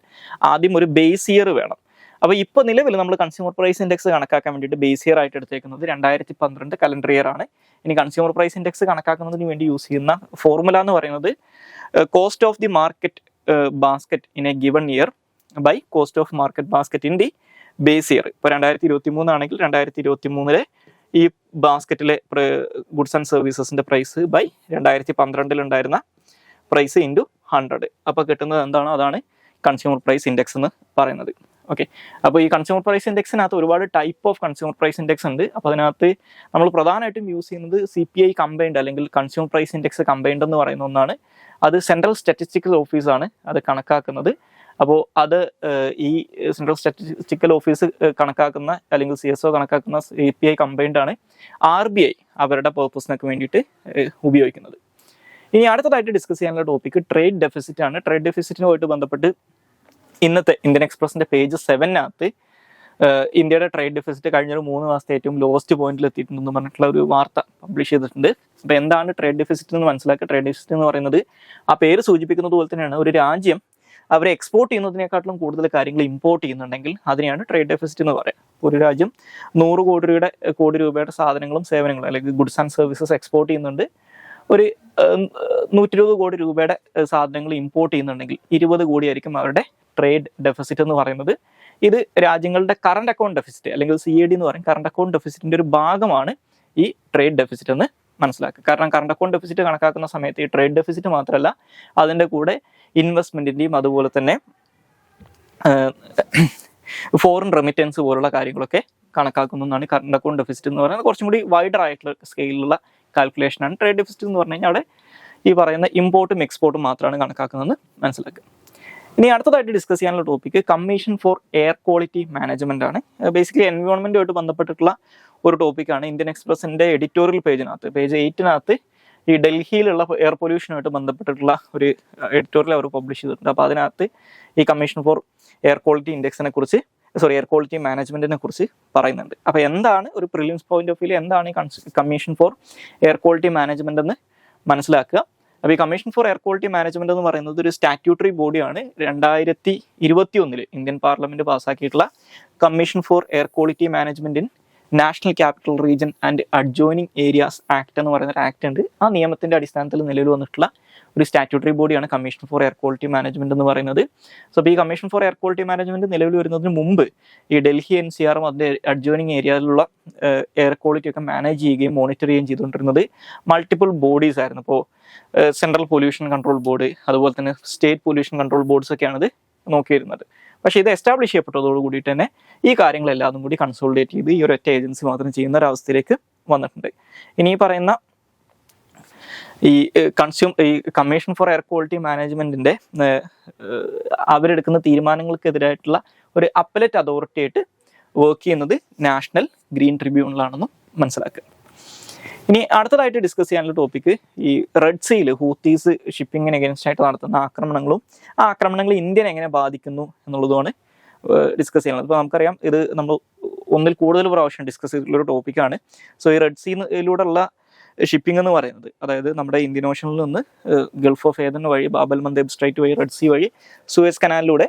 ആദ്യം ഒരു ബേസ് ഇയർ വേണം. അപ്പോൾ ഇപ്പോൾ നിലവിൽ നമ്മൾ കൺസ്യൂമർ പ്രൈസ് ഇൻഡെക്സ് കണക്കാക്കാൻ വേണ്ടിയിട്ട് ബേസ് ഇയർ ആയിട്ട് എടുത്തേക്കുന്നത് 2012 കലണ്ടർ ഇയർ ആണ്. ഇനി കൺസ്യൂമർ പ്രൈസ് ഇൻഡെക്സ് കണക്കാക്കുന്നതിന് വേണ്ടി യൂസ് ചെയ്യുന്ന ഫോർമുല എന്ന് പറയുന്നത് cost of the market basket in a given year by cost of market basket in the base year. ഇപ്പോൾ 2023 ആണെങ്കിൽ 2023 ഈ ബാസ്ക്കറ്റിലെ ഗുഡ്സ് ആൻഡ് സർവീസസിന്റെ പ്രൈസ് ബൈ 2012 ഉണ്ടായിരുന്ന പ്രൈസ് ഇൻറ്റു 100. അപ്പോൾ കിട്ടുന്നത് എന്താണോ അതാണ് കൺസ്യൂമർ പ്രൈസ് ഇൻഡെക്സ് എന്ന് പറയുന്നത്. ഓക്കെ, അപ്പോൾ ഈ കൺസ്യൂമർ പ്രൈസ് ഇൻഡെക്സിനകത്ത് ഒരുപാട് type of consumer price index ഉണ്ട്. അപ്പോൾ അതിനകത്ത് നമ്മൾ പ്രധാനമായിട്ടും യൂസ് ചെയ്യുന്നത് CPI കമ്പൈൻഡ് അല്ലെങ്കിൽ കൺസ്യൂമർ പ്രൈസ് ഇൻഡെക്സ് കമ്പൈൻഡ് എന്ന് പറയുന്ന ഒന്നാണ്. അത് സെൻട്രൽ സ്റ്റാറ്റിസ്റ്റിക്കൽ ഓഫീസാണ് അത് കണക്കാക്കുന്നത്. അപ്പോൾ അത് ഈ സെൻട്രൽ സ്റ്റാറ്റിസ്റ്റിക്കൽ ഓഫീസ് കണക്കാക്കുന്ന അല്ലെങ്കിൽ CSO കണക്കാക്കുന്ന CPI കമ്പൈൻഡ് ആണ് RBI അവരുടെ പേർപ്പസിനൊക്കെ വേണ്ടിയിട്ട് ഉപയോഗിക്കുന്നത്. ഇനി അടുത്തതായിട്ട് ഡിസ്കസ് ചെയ്യാനുള്ള ടോപ്പിക് ട്രേഡ് ഡെഫിസിറ്റ് ആണ്. ട്രേഡ് ഡെഫിസിറ്റിനുമായിട്ട് ബന്ധപ്പെട്ട് ഇന്നത്തെ ഇന്ത്യൻ എക്സ്പ്രസിന്റെ പേജ് 7 ഇന്ത്യയുടെ ട്രേഡ് ഡെഫിസിറ്റ് കഴിഞ്ഞൊരു 3 മാസത്തെ ഏറ്റവും ലോവസ്റ്റ് പോയിന്റിൽ എത്തിയിട്ടുണ്ടെന്ന് പറഞ്ഞിട്ടുള്ള ഒരു വാർത്ത പബ്ലിഷ് ചെയ്തിട്ടുണ്ട്. അപ്പോൾ എന്താണ് ട്രേഡ് ഡെഫിസിറ്റ് എന്ന് മനസ്സിലാക്കുക. ട്രേഡ് ഡെഫിസിറ്റ് എന്ന് പറയുന്നത് ആ പേര് സൂചിപ്പിക്കുന്നത് പോലെ തന്നെയാണ്, ഒരു രാജ്യം അവരെ എക്സ്പോർട്ട് ചെയ്യുന്നതിനേക്കാട്ടിലും കൂടുതൽ കാര്യങ്ങൾ ഇമ്പോർട്ട് ചെയ്യുന്നുണ്ടെങ്കിൽ അതിനെയാണ് ട്രേഡ് ഡെഫിസിറ്റ് എന്ന് പറയുക. ഒരു രാജ്യം 100 കോടി രൂപയുടെ സാധനങ്ങളും സേവനങ്ങളും അല്ലെങ്കിൽ ഗുഡ്സ് ആൻഡ് സർവീസസ് എക്സ്പോർട്ട് ചെയ്യുന്നുണ്ട്, ഒരു 120 കോടി രൂപയുടെ സാധനങ്ങൾ ഇമ്പോർട്ട് ചെയ്യുന്നുണ്ടെങ്കിൽ 20 കോടി ആയിരിക്കും അവരുടെ ട്രേഡ് ഡെഫിസിറ്റ് എന്ന് പറയുന്നത്. ഇത് രാജ്യങ്ങളുടെ കറണ്ട് അക്കൗണ്ട് ഡെഫിസിറ്റ് അല്ലെങ്കിൽ CAD എന്ന് പറയും, കറണ്ട് അക്കൗണ്ട് ഡെഫിസിറ്റിന്റെ ഒരു ഭാഗമാണ് ഈ ട്രേഡ് ഡെഫിസിറ്റ് എന്ന് മനസ്സിലാക്കുക. കാരണം കറണ്ട് അക്കൗണ്ട് ഡെഫിസിറ്റ് കണക്കാക്കുന്ന സമയത്ത് ഈ ട്രേഡ് ഡെഫിസിറ്റ് മാത്രമല്ല അതിൻ്റെ കൂടെ ഇൻവെസ്റ്റ്മെന്റിന്റെയും അതുപോലെ തന്നെ ഫോറിൻ റെമിറ്റൻസ് പോലുള്ള കാര്യങ്ങളൊക്കെ കണക്കാക്കുന്നതാണ് കറണ്ട് അക്കൗണ്ട് ഡെഫിസിറ്റ് എന്ന് പറയുന്നത്. കുറച്ചും കൂടി വൈഡർ ആയിട്ടുള്ള സ്കെയിലുള്ള കാൽക്കുലേഷനാണ്. ട്രേഡ് ഡെഫിസിറ്റ് എന്ന് പറഞ്ഞു കഴിഞ്ഞാൽ അവിടെ ഈ പറയുന്ന ഇമ്പോർട്ടും എക്സ്പോർട്ടും മാത്രമാണ് കണക്കാക്കുന്നതെന്ന് മനസ്സിലാക്കുക. ഇനി അടുത്തതായിട്ട് ഡിസ്കസ് ചെയ്യാനുള്ള topic commission for air quality management ആണ്. ബേസിക്കലി എൻവയോൺമെന്റുമായിട്ട് ബന്ധപ്പെട്ടിട്ടുള്ള ഒരു ടോപ്പിക്കാണ്. ഇന്ത്യൻ എക്സ്പ്രസിന്റെ എഡിറ്റോറിയൽ പേജിനകത്ത് പേജ് 8 ഈ ഡൽഹിയിലുള്ള എയർ പൊല്യൂഷനുമായിട്ട് ബന്ധപ്പെട്ടിട്ടുള്ള ഒരു എഡിറ്റോറിയൽ അവർ പബ്ലിഷ് ചെയ്തിട്ടുണ്ട്. അപ്പോൾ അതിനകത്ത് ഈ കമ്മീഷൻ ഫോർ എയർ ക്വാളിറ്റി ഇൻഡെക്സിനെ കുറിച്ച് എയർ ക്വാളിറ്റി മാനേജ്മെന്റിനെ കുറിച്ച് പറയുന്നുണ്ട്. അപ്പോൾ എന്താണ് ഒരു പ്രിലിംസ് പോയിന്റ് ഓഫ് വ്യൂ എന്താണ് ഈ commission for air quality management എന്ന് മനസ്സിലാക്കുക. അപ്പോൾ ഈ commission for air quality management എന്ന് പറയുന്നത് ഒരു സ്റ്റാറ്റ്യൂട്ടറി ബോഡിയാണ്. 2021 ഇന്ത്യൻ പാർലമെന്റ് പാസ്സാക്കിയിട്ടുള്ള commission for air quality management in national capital region and adjoining areas act എന്ന് പറയുന്ന ഒരു ആക്ട് ഉണ്ട്. ആ നിയമത്തിന്റെ അടിസ്ഥാനത്തിൽ നിലവിൽ വന്നിട്ടുള്ള ഒരു സ്റ്റാറ്റ്യൂട്ടറി ബോഡിയാണ് commission for air quality management എന്ന് പറയുന്നത്. സോ ഈ commission for air quality management നിലവിൽ വരുന്നതിന് മുമ്പ് ഈ ഡൽഹി NCR അതിന്റെ അഡ്ജോയിനിങ് ഏരിയയിലുള്ള എയർ ക്വാളിറ്റി ഒക്കെ മാനേജ് ചെയ്യുകയും മോണിറ്റർ ചെയ്യുകയും ചെയ്തുകൊണ്ടിരുന്നത് മൾട്ടിപ്പിൾ ബോഡീസ് ആയിരുന്നു. ഇപ്പോൾ സെൻട്രൽ പൊല്യൂഷൻ കൺട്രോൾ ബോർഡ് അതുപോലെ തന്നെ സ്റ്റേറ്റ് പൊല്യൂഷൻ കൺട്രോൾ ബോർഡ്സ് ഒക്കെയാണ് ഇത് നോക്കിയിരുന്നത്. പക്ഷേ ഇത് എസ്റ്റാബ്ലിഷ് ചെയ്യപ്പെട്ടതോട് കൂടിയിട്ട് തന്നെ ഈ കാര്യങ്ങളെല്ലാം കൂടി കൺസോളിഡേറ്റ് ചെയ്ത് ഈ ഒരു ഒറ്റ ഏജൻസി മാത്രം ചെയ്യുന്ന ഒരു അവസ്ഥയിലേക്ക് വന്നിട്ടുണ്ട്. ഇനി ഈ പറയുന്ന ഈ കമ്മീഷൻ ഫോർ എയർ ക്വാളിറ്റി മാനേജ്മെന്റിന്റെ അവരെടുക്കുന്ന തീരുമാനങ്ങൾക്കെതിരായിട്ടുള്ള ഒരു അപ്പലറ്റ് അതോറിറ്റി ആയിട്ട് വർക്ക് ചെയ്യുന്നത് നാഷണൽ ഗ്രീൻ ട്രിബ്യൂണലാണെന്നും മനസ്സിലാക്കുക. ഇനി അടുത്തതായിട്ട് ഡിസ്കസ് ചെയ്യാനുള്ള ടോപ്പിക്ക് ഈ റെഡ് സീയിൽ ഹൂത്തീസ് ഷിപ്പിങ്ങിന് അഗൈൻസ്റ്റ് ആയിട്ട് നടത്തുന്ന ആക്രമണങ്ങളും ആ ആക്രമണങ്ങൾ ഇന്ത്യനെ എങ്ങനെ ബാധിക്കുന്നു എന്നുള്ളതുമാണ് ഡിസ്കസ് ചെയ്യുന്നത്. ഇപ്പോൾ നമുക്കറിയാം ഇത് നമ്മൾ ഒന്നിൽ കൂടുതൽ പ്രാവശ്യം ഡിസ്കസ് ചെയ്തിട്ടുള്ള ഒരു ടോപ്പിക്കാണ്. സോ ഈ റെഡ് സീയിലൂടെയുള്ള ഷിപ്പിംഗ് എന്ന് പറയുന്നത് അതായത് നമ്മുടെ ഇന്ത്യൻ ഓഷനിൽ നിന്ന് ഗൾഫ് ഓഫ് ഏദൻ വഴി ബാബൽ മന്ദേബ് സ്ട്രൈറ്റ് വഴി റെഡ് സീ വഴി സൂയസ് കനാലിലൂടെ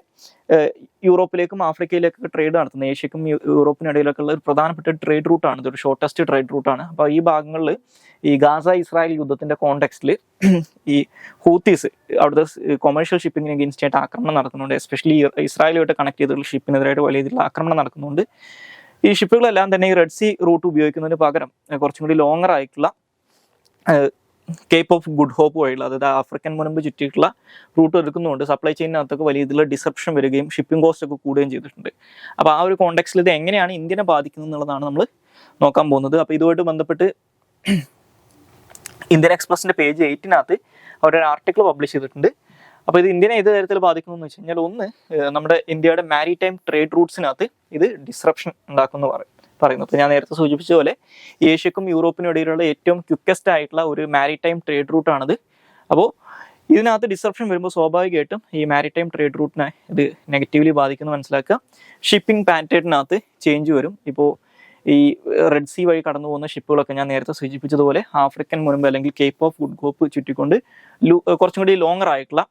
യൂറോപ്പിലേക്കും ആഫ്രിക്കയിലേക്കൊക്കെ ട്രേഡ് നടത്തുന്നത് ഏഷ്യക്കും യൂറോപ്പിനും ഇടയിലൊക്കെ ഉള്ള ഒരു പ്രധാനപ്പെട്ട ട്രേഡ് റൂട്ടാണ്. ഇതൊരു ഷോർട്ടസ്റ്റ് ട്രേഡ് റൂട്ടാണ്. അപ്പോൾ ഈ ഭാഗങ്ങളിൽ ഈ ഗാസ ഇസ്രായേൽ യുദ്ധത്തിന്റെ കോണ്ടെക്സ്റ്റിൽ ഈ ഹൂത്തീസ് അവിടുത്തെ കൊമേഴ്ഷ്യൽ ഷിപ്പിങ്ങിന് അഗെയിൻസ്റ്റ് ആയിട്ട് ആക്രമണം നടത്തുന്നുണ്ട്. എസ്പെഷ്യലി ഇസ്രായേലുമായിട്ട് കണക്ട് ചെയ്തിട്ടുള്ള ഷിപ്പിനെതിരായിട്ട് വലിയ രീതിയിലുള്ള ആക്രമണം നടക്കുന്നുണ്ട്. ഈ ഷിപ്പുകളെല്ലാം തന്നെ ഈ റെഡ് സീ റൂട്ട് ഉപയോഗിക്കുന്നതിന് പകരം കുറച്ചും കൂടി ലോങ്ങർ ആയിട്ടുള്ള കേപ്പ് ഓഫ് ഗുഡ് ഹോപ്പ് വഴിയുള്ള അതായത് ആഫ്രിക്കൻ മുൻപ് ചുറ്റിയിട്ടുള്ള റൂട്ട് എടുക്കുന്നതുകൊണ്ട് സപ്ലൈ ചെയിനകത്തൊക്കെ വലിയ രീതിയിലുള്ള ഡിസപ്ഷൻ വരികയും ഷിപ്പിംഗ് കോസ്റ്റ് ഒക്കെ കൂടുകയും ചെയ്തിട്ടുണ്ട്. അപ്പോൾ ആ ഒരു കോണ്ടെക്സ്റ്റിൽ ഇത് എങ്ങനെയാണ് ഇന്ത്യനെ ബാധിക്കുന്നത് എന്നുള്ളതാണ് നമ്മൾ നോക്കാൻ പോകുന്നത്. അപ്പോൾ ഇതുമായിട്ട് ബന്ധപ്പെട്ട് ഇന്ത്യൻ എക്സ്പ്രസിന്റെ പേജ് 8 അവരൊരു ആർട്ടിക്കിൾ പബ്ലിഷ് ചെയ്തിട്ടുണ്ട്. അപ്പോൾ ഇത് ഇന്ത്യനെ ഏത് തരത്തിൽ ബാധിക്കുന്നു എന്ന് വെച്ച് കഴിഞ്ഞാൽ ഒന്ന് നമ്മുടെ ഇന്ത്യയുടെ മാരിടൈം ട്രേഡ് റൂട്ട്സിനകത്ത് ഇത് ഡിസ്റപ്ഷൻ ഉണ്ടാക്കുമെന്ന് പറയുന്നത്. ഞാൻ നേരത്തെ സൂചിപ്പിച്ച പോലെ ഏഷ്യക്കും യൂറോപ്പിനും ഇടയിലുള്ള ഏറ്റവും ക്വിക്കസ്റ്റ് ആയിട്ടുള്ള ഒരു മാരിടൈം ട്രേഡ് റൂട്ടാണിത്. അപ്പോൾ ഇതിനകത്ത് ഡിസ്റപ്ഷൻ വരുമ്പോൾ സ്വാഭാവികമായിട്ടും ഈ മാരിടൈം ട്രേഡ് റൂട്ടിനെ ഇത് നെഗറ്റീവ്ലി ബാധിക്കുന്നു മനസ്സിലാക്കുക. ഷിപ്പിംഗ് പാറ്റേണിനകത്ത് ചേഞ്ച് വരും. ഇപ്പോൾ ഈ റെഡ് സീ വഴി കടന്നു പോകുന്ന ഷിപ്പുകളൊക്കെ ഞാൻ നേരത്തെ സൂചിപ്പിച്ചതുപോലെ ആഫ്രിക്കൻ മുൻപ് അല്ലെങ്കിൽ കേപ്പ് ഓഫ് ഗുഡ് ഹോപ്പ് ചുറ്റിക്കൊണ്ട് കുറച്ചും കൂടി ലോങ്ങർ ആയിട്ടുള്ള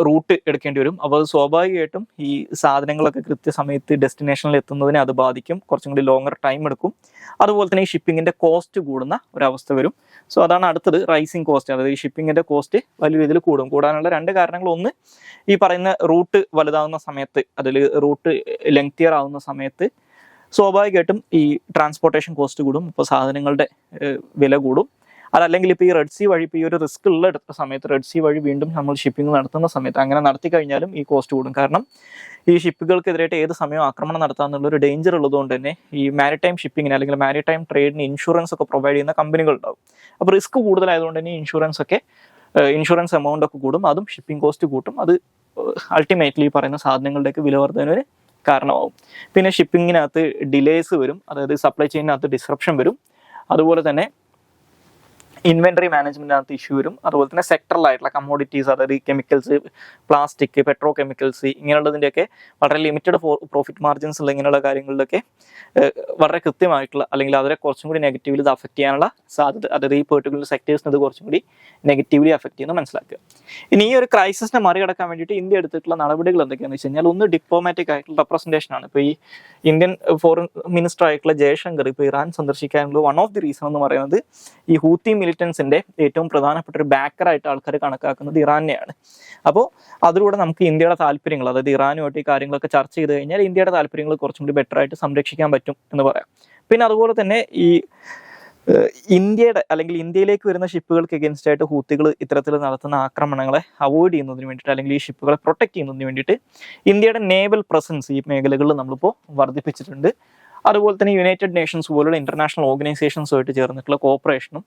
റൂട്ട് എടുക്കേണ്ടി വരും. അപ്പോൾ അത് സ്വാഭാവികമായിട്ടും ഈ സാധനങ്ങളൊക്കെ കൃത്യസമയത്ത് ഡെസ്റ്റിനേഷനിൽ എത്തുന്നതിനെ അത് ബാധിക്കും. കുറച്ചും കൂടി ലോങ്ങർ ടൈം എടുക്കും. അതുപോലെ തന്നെ ഈ ഷിപ്പിങ്ങിന്റെ കോസ്റ്റ് കൂടുന്ന ഒരവസ്ഥ വരും. സോ അതാണ് അടുത്തത് റൈസിങ് കോസ്റ്റ്. അതായത് ഈ ഷിപ്പിങ്ങിന്റെ കോസ്റ്റ് വലിയ രീതിയിൽ കൂടും. കൂടാനുള്ള രണ്ട് കാരണങ്ങൾ, ഒന്ന് ഈ പറയുന്ന റൂട്ട് വലുതാകുന്ന സമയത്ത് അതിൽ റൂട്ട് ലെങ്തിയർ ആവുന്ന സമയത്ത് സ്വാഭാവികമായിട്ടും ഈ ട്രാൻസ്പോർട്ടേഷൻ കോസ്റ്റ് കൂടും. ഇപ്പോൾ സാധനങ്ങളുടെ വില കൂടും. അതല്ലെങ്കിൽ ഇപ്പോൾ ഈ റെഡ് സീ വഴി ഇപ്പോൾ ഈ ഒരു റിസ്ക് ഉള്ള എടുത്ത സമയത്ത് റെഡ് സീ വഴി വീണ്ടും നമ്മൾ ഷിപ്പിംഗ് നടത്തുന്ന സമയത്ത് അങ്ങനെ നടത്തി കഴിഞ്ഞാലും ഈ കോസ്റ്റ് കൂടും. കാരണം ഈ ഷിപ്പുകൾക്കെതിരായിട്ട് ഏത് സമയവും ആക്രമണം നടത്താമെന്നുള്ളൊരു ഡേഞ്ചർ ഉള്ളതുകൊണ്ട് തന്നെ ഈ മാരിടൈം ഷിപ്പിങ്ങിന് അല്ലെങ്കിൽ മാരിടൈം ട്രേഡിന് ഇൻഷുറൻസ് ഒക്കെ പ്രൊവൈഡ് ചെയ്യുന്ന കമ്പനികൾ ഉണ്ടാവും. അപ്പോൾ റിസ്ക് കൂടുതലായതുകൊണ്ട് തന്നെ ഇൻഷുറൻസ് എമൗണ്ട് ഒക്കെ കൂടും. അതും ഷിപ്പിംഗ് കോസ്റ്റ് കൂട്ടും. അത് അൾട്ടിമേറ്റ്ലി ഈ പറയുന്ന സാധനങ്ങളുടെയൊക്കെ വില വർധനവിന് കാരണമാവും. പിന്നെ ഷിപ്പിങ്ങിനകത്ത് ഡിലേസ് വരും. അതായത് സപ്ലൈ ചെയിനകത്ത് ഡിസ്റപ്ഷൻ വരും. അതുപോലെ തന്നെ ഇൻവെന്ററി മാനേജ്മെന്റിനകത്ത് ഇഷ്യൂ വരും. അതുപോലെ തന്നെ സെക്ടറിലായിട്ടുള്ള കമ്മോഡിറ്റീസ്, അതായത് കെമിക്കൽസ്, പ്ലാസ്റ്റിക്, പെട്രോ കെമിക്കൽസ് ഇങ്ങനെയുള്ളതിൻ്റെയൊക്കെ വളരെ ലിമിറ്റഡ് പ്രോഫിറ്റ് മാർജിൻസ് ഉള്ള ഇങ്ങനെയുള്ള കാര്യങ്ങളിലൊക്കെ വളരെ കൃത്യമായിട്ടുള്ള അല്ലെങ്കിൽ അവരെ കുറച്ചും കൂടി നെഗറ്റീവ്ലി ഇത് അഫക്റ്റ് ചെയ്യാനുള്ള സാധ്യത, അതായത് ഈ പെർട്ടിക്കുലർ സെക്ടേഴ്സിന് ഇത് കുറച്ചും കൂടി നെഗറ്റീവ്ലി അഫക്റ്റ് ചെയ്യുന്നത് മനസ്സിലാക്കുക. ഇനി ഈ ഒരു ക്രൈസിസിനെ മറികടക്കാൻ വേണ്ടിയിട്ട് ഇന്ത്യ എടുത്തിട്ടുള്ള നടപടികൾ എന്തൊക്കെയാണെന്ന് വെച്ച് കഴിഞ്ഞാൽ, ഒന്ന് ഡിപ്ലോമാറ്റിക് ആയിട്ടുള്ള റെപ്രസെന്റേഷൻ ആണ്. ഇപ്പോൾ ഈ ഇന്ത്യൻ ഫോറിൻ മിനിസ്റ്റർ ആയിട്ടുള്ള ജയശങ്കർ ഇപ്പോൾ ഇറാൻ സന്ദർശിക്കാനുള്ള വൺ ഓഫ് ദി റീസൺ എന്ന് പറയുന്നത് ഈ ഹൂത്തി മിലിറ്റൻസിന്റെ ഏറ്റവും പ്രധാനപ്പെട്ട ഒരു ബാക്കറായിട്ട് ആൾക്കാർ കണക്കാക്കുന്നത് ഇറാനെയാണ്. അപ്പോൾ അതിലൂടെ നമുക്ക് ഇന്ത്യയുടെ താല്പര്യങ്ങൾ, അതായത് ഇറാനുമായിട്ട് ഈ കാര്യങ്ങളൊക്കെ ചർച്ച ചെയ്ത് കഴിഞ്ഞാൽ ഇന്ത്യയുടെ താല്പര്യങ്ങൾ കുറച്ചും കൂടി ബെറ്റർ ആയിട്ട് സംരക്ഷിക്കാൻ പറ്റും എന്ന് പറയാം. പിന്നെ അതുപോലെ തന്നെ ഈ ഇന്ത്യയുടെ അല്ലെങ്കിൽ ഇന്ത്യയിലേക്ക് വരുന്ന ഷിപ്പുകൾക്ക് എഗൻസ്റ്റ് ആയിട്ട് ഹൂത്തികൾ ഇത്തരത്തിൽ നടത്തുന്ന ആക്രമണങ്ങളെ അവോയ്ഡ് ചെയ്യുന്നതിന് വേണ്ടിയിട്ട് അല്ലെങ്കിൽ ഈ ഷിപ്പുകളെ പ്രൊട്ടക്ട് ചെയ്യുന്നതിന് വേണ്ടിയിട്ട് ഇന്ത്യയുടെ നേവൽ പ്രസൻസ് ഈ മേഖലകളിൽ നമ്മളിപ്പോൾ വർദ്ധിപ്പിച്ചിട്ടുണ്ട്. അതുപോലെ തന്നെ യുണൈറ്റഡ് നേഷൻസ് പോലുള്ള ഇന്റർനാഷണൽ ഓർഗനൈസേഷൻസുമായിട്ട് ചേർന്നിട്ടുള്ള കോപ്പറേഷനും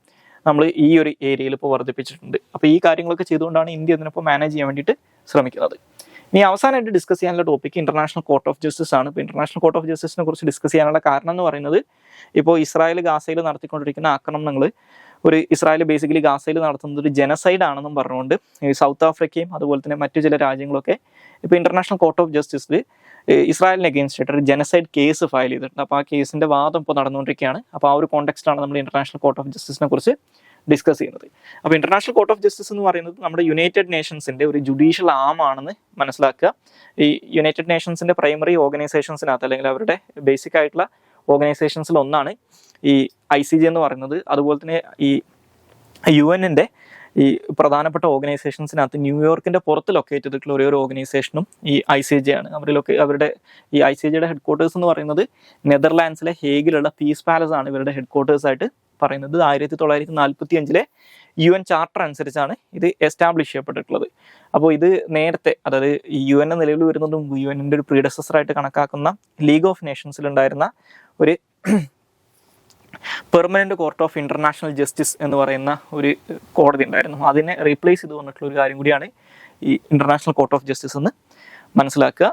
നമ്മൾ ഈ ഒരു ഏരിയയിൽ ഇപ്പോൾ വർദ്ധിപ്പിച്ചിട്ടുണ്ട്. അപ്പോൾ ഈ കാര്യങ്ങളൊക്കെ ചെയ്തുകൊണ്ടാണ് ഇന്ത്യ ഇതിനിപ്പോൾ മാനേജ് ചെയ്യാൻ വേണ്ടിയിട്ട് ശ്രമിക്കുന്നത്. ഇനി അവസാനമായിട്ട് ഡിസ്കസ് ചെയ്യാനുള്ള topic international Court of justice ആണ്. ഇപ്പോൾ ഇന്റർനാഷണൽ കോർട്ട് ഓഫ് ജസ്റ്റിസിനെ കുറിച്ച് ഡിസ്കസ് ചെയ്യാനുള്ള കാരണം എന്ന് പറയുന്നത്, ഇപ്പോൾ ഇസ്രായേൽ ഗാസയിൽ നടത്തിക്കൊണ്ടിരിക്കുന്ന ആക്രമണങ്ങൾ ഇസ്രായേൽ ബേസിക്കലി ഗാസയിൽ നടത്തുന്നത് ഒരു ജനസൈഡ് ആണെന്നും പറഞ്ഞുകൊണ്ട് സൗത്ത് ആഫ്രിക്കയും അതുപോലെ തന്നെ മറ്റു ചില രാജ്യങ്ങളൊക്കെ ഇപ്പോൾ ഇന്റർനാഷണൽ കോർട്ട് ഓഫ് ജസ്റ്റിസിൽ ഇസ്രായേലിന് അഗെയിൻസ്റ്റ് ആയിട്ട് ഒരു ജനസൈഡ് കേസ് ഫയൽ ചെയ്തിട്ടുണ്ട്. അപ്പോൾ ആ കേസിന്റെ വാദം ഇപ്പോൾ നടന്നുകൊണ്ടിരിക്കുകയാണ്. അപ്പോൾ ആ ഒരു കോണ്ടെക്സ്റ്റാണ് നമ്മൾ ഇന്റർനാഷണൽ കോർട്ട് ഓഫ് ജസ്റ്റിസിനെ കുറിച്ച് ഡിസ്കസ് ചെയ്യുന്നത്. അപ്പോൾ ഇന്റർനാഷണൽ കോർട്ട് ഓഫ് ജസ്റ്റിസ് എന്ന് പറയുന്നത് നമ്മുടെ യുണൈറ്റഡ് നേഷൻസിന്റെ ഒരു ജുഡീഷ്യൽ ആം ആണെന്ന് മനസ്സിലാക്കുക. ഈ യുണൈറ്റഡ് നേഷൻസിന്റെ പ്രൈമറി ഓർഗനൈസേഷൻസിനകത്ത് അല്ലെങ്കിൽ അവരുടെ ബേസിക് ആയിട്ടുള്ള ഓർഗനൈസേഷൻസിൽ ഒന്നാണ് ഈ ICJ എന്ന് പറയുന്നത്. അതുപോലെ തന്നെ ഈ UN-ന്റെ ഈ പ്രധാനപ്പെട്ട ഓർഗനൈസേഷൻസിനകത്ത് ന്യൂയോർക്കിന്റെ പുറത്ത് ലൊക്കേറ്റ് ചെയ്തിട്ടുള്ള ഒരേ ഒരു ഓർഗനൈസേഷനും ഈ ICJ ആണ്. അവരുടെ ഈ ICJയുടെ ഹെഡ് ക്വാർട്ടേഴ്സ് എന്ന് പറയുന്നത് നെതർലാൻഡ്സിലെ ഹേഗിലുള്ള പീസ് പാലസ് ആണ് ഇവരുടെ ഹെഡ് ക്വാർട്ടേഴ്സ് ആയിട്ട് പറയുന്നത്. 1945 UN ചാർട്ടർ അനുസരിച്ചാണ് ഇത് എസ്റ്റാബ്ലിഷ് ചെയ്യപ്പെട്ടിട്ടുള്ളത്. അപ്പോൾ ഇത് നേരത്തെ, അതായത് UN നിലവിൽ വരുന്നതും UN-ന്റെ ഒരു പ്രീഡെസസർ ആയിട്ട് കണക്കാക്കുന്ന ലീഗ് ഓഫ് നേഷൻസിൽ ഉണ്ടായിരുന്ന ഒരു permanent court of international justice എന്ന് പറയുന്ന ഒരു കോടതി ഉണ്ടായിരുന്നു. അതിനെ റീപ്ലേസ് ചെയ്ത് വന്നിട്ടുള്ള ഒരു കാര്യം കൂടിയാണ് ഈ ഇന്റർനാഷണൽ കോർട്ട് ഓഫ് ജസ്റ്റിസ് എന്ന് മനസ്സിലാക്കുക.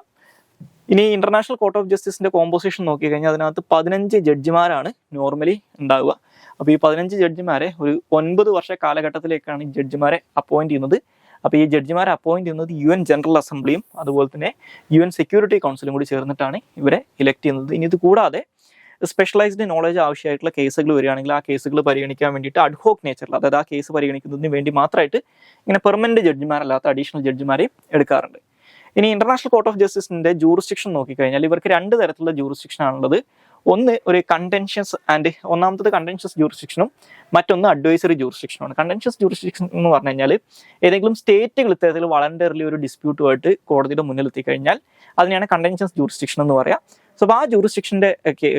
ഇനി ഇന്റർനാഷണൽ കോർട്ട് ഓഫ് ജസ്റ്റിസിന്റെ കോമ്പോസിഷൻ നോക്കിക്കഴിഞ്ഞാൽ അതിനകത്ത് 15 ജഡ്ജിമാരാണ് നോർമലി ഉണ്ടാവുക. അപ്പോൾ ഈ 15 ജഡ്ജിമാരെ ഒരു 9 വർഷ കാലഘട്ടത്തിലേക്കാണ് ഈ ജഡ്ജിമാരെ അപ്പോയിന്റ് ചെയ്യുന്നത്. അപ്പോൾ ഈ ജഡ്ജിമാരെ അപ്പോയിന്റ് ചെയ്യുന്നത് UN ജനറൽ അസംബ്ലിയും അതുപോലെ തന്നെ UN സെക്യൂരിറ്റി കൗൺസിലും കൂടി ചേർന്നിട്ടാണ് ഇവരെ ഇലക്ട് ചെയ്യുന്നത്. ഇനി ഇത് കൂടാതെ സ്പെഷ്യലൈസ്ഡ് നോളജ് ആവശ്യമായിട്ടുള്ള കേസുകൾ വരികയാണെങ്കിൽ ആ കേസുകൾ പരിഗണിക്കാൻ വേണ്ടിയിട്ട് അഡ്ഹോക്ക് നേച്ചറിൽ, അതായത് ആ കേസ് പരിഗണിക്കുന്നതിന് വേണ്ടി മാത്രമായിട്ട് ഇങ്ങനെ പെർമനന്റ് ജഡ്ജിമാരല്ലാത്ത അഡീഷണൽ ജഡ്ജിമാരെയും എടുക്കാറുണ്ട്. ഇനി ഇന്റർനാഷണൽ കോർട്ട് ഓഫ് ജസ്റ്റിസിന്റെ ജൂറിസ്ഡിക്ഷൻ നോക്കിക്കഴിഞ്ഞാൽ ഇവർക്ക് 2 തരത്തിലുള്ള ജൂറിസ്ഡിക്ഷൻ ആണുള്ളത്. ഒന്ന് ഒരു കണ്ടൻഷ്യസ് ആൻഡ് ഒന്നാമത്തത് കണ്ടൻഷ്യസ് ജൂറിസ്ഡിക്ഷനും മറ്റൊന്ന് അഡ്വൈസറി ജൂറിസ്ഡിക്ഷനുമാണ്. കണ്ടൻഷ്യസ് ജൂറിസ്ഡിക്ഷൻ എന്ന് പറഞ്ഞു കഴിഞ്ഞാൽ ഏതെങ്കിലും സ്റ്റേറ്റുകൾ ഇത്തരത്തിൽ വളണ്ടറിലി ഒരു ഡിസ്പ്യൂട്ടുമായിട്ട് കോടതിയുടെ മുന്നിൽ എത്തിക്കഴിഞ്ഞാൽ അതിനെയാണ് കണ്ടൻഷ്യസ് ജൂറിസ്ഡിക്ഷൻ എന്ന് പറയാം. സോ അപ്പോൾ ആ ജൂറിസ്ഡിക്ഷന്റെ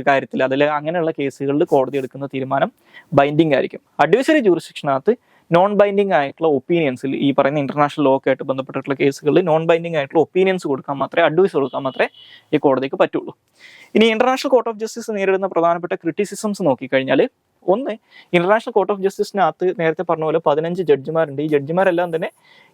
കാര്യത്തിൽ അതിൽ അങ്ങനെയുള്ള കേസുകളിൽ കോടതി എടുക്കുന്ന തീരുമാനം ബൈൻഡിങ് ആയിരിക്കും. അഡ്വൈസറി ജൂറിസ്ഡിക്ഷനകത്ത് നോൺ ബൈൻഡിങ് ആയിട്ടുള്ള ഒപ്പീനിയൻസിൽ ഈ പറയുന്ന ഇന്റർനാഷണൽ ലോ ഒക്കെ ആയിട്ട് ബന്ധപ്പെട്ടിട്ടുള്ള കേസുകളിൽ നോൺ ബൈൻഡിങ് ആയിട്ടുള്ള ഒപ്പീനിയൻസ് കൊടുക്കാൻ മാത്രമേ, അഡ്വൈസ് കൊടുക്കാൻ മാത്രമേ ഈ കോടതിക്ക് പറ്റുള്ളൂ. ഇനി ഇന്റർനാഷണൽ കോർട്ട് ഓഫ് ജസ്റ്റിസ് നേരിടുന്ന പ്രധാനപ്പെട്ട ക്രിറ്റിസിസംസ് നോക്കിക്കഴിഞ്ഞാൽ, ഒന്ന്, ഇന്റർനാഷണൽ കോർട്ട് ഓഫ് ജസ്റ്റിസിനകത്ത് നേരത്തെ പറഞ്ഞ പോലെ 15 ജഡ്ജിമാരുണ്ട്. ഈ ജഡ്ജിമാരെല്ലാം തന്നെ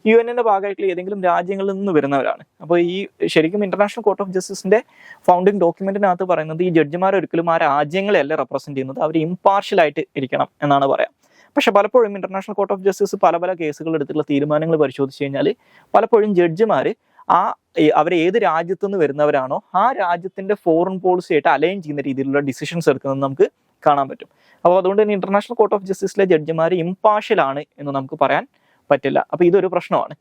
UN-ന്റെ ഭാഗമായിട്ടുള്ള ഏതെങ്കിലും രാജ്യങ്ങളിൽ നിന്ന് വരുന്നവരാണ്. അപ്പോൾ ഈ ശരിക്കും ഇന്റർനാഷണൽ കോർട്ട് ഓഫ് ജസ്റ്റിസിന്റെ ഫൗണ്ടിങ് ഡോക്യുമെന്റിനകത്ത് പറയുന്നത് ഈ ജഡ്ജിമാർ ഒരിക്കലും ആ രാജ്യങ്ങളെയല്ല റെപ്രസെന്റ് ചെയ്യുന്നത്, അവർ ഇമ്പാർഷ്യൽ ആയിട്ട് ഇരിക്കണം എന്നാണ് പറയാം. പക്ഷെ പലപ്പോഴും ഇന്റർനാഷണൽ കോർട്ട് ഓഫ് ജസ്റ്റിസ് പല കേസുകൾ എടുത്തിട്ടുള്ള തീരുമാനങ്ങൾ പരിശോധിച്ച് കഴിഞ്ഞാൽ പലപ്പോഴും ജഡ്ജിമാർ അവർ ഏത് രാജ്യത്തു നിന്ന് വരുന്നവരാണോ ആ രാജ്യത്തിന്റെ ഫോറിൻ പോളിസി ആയിട്ട് അലൈൻ ചെയ്യുന്ന രീതിയിലുള്ള ഡിസിഷൻസ് എടുക്കുന്നത് നമുക്ക് കാണാൻ പറ്റും. അപ്പോൾ അതുകൊണ്ട് തന്നെ ഇന്റർനാഷണൽ കോർട്ട് ഓഫ് ജസ്റ്റിസിലെ ജഡ്ജിമാർ ഇമ്പാർഷ്യൽ ആണ് എന്ന് നമുക്ക് പറയാൻ പറ്റില്ല. അപ്പോൾ ഇതൊരു പ്രശ്നമാണ്.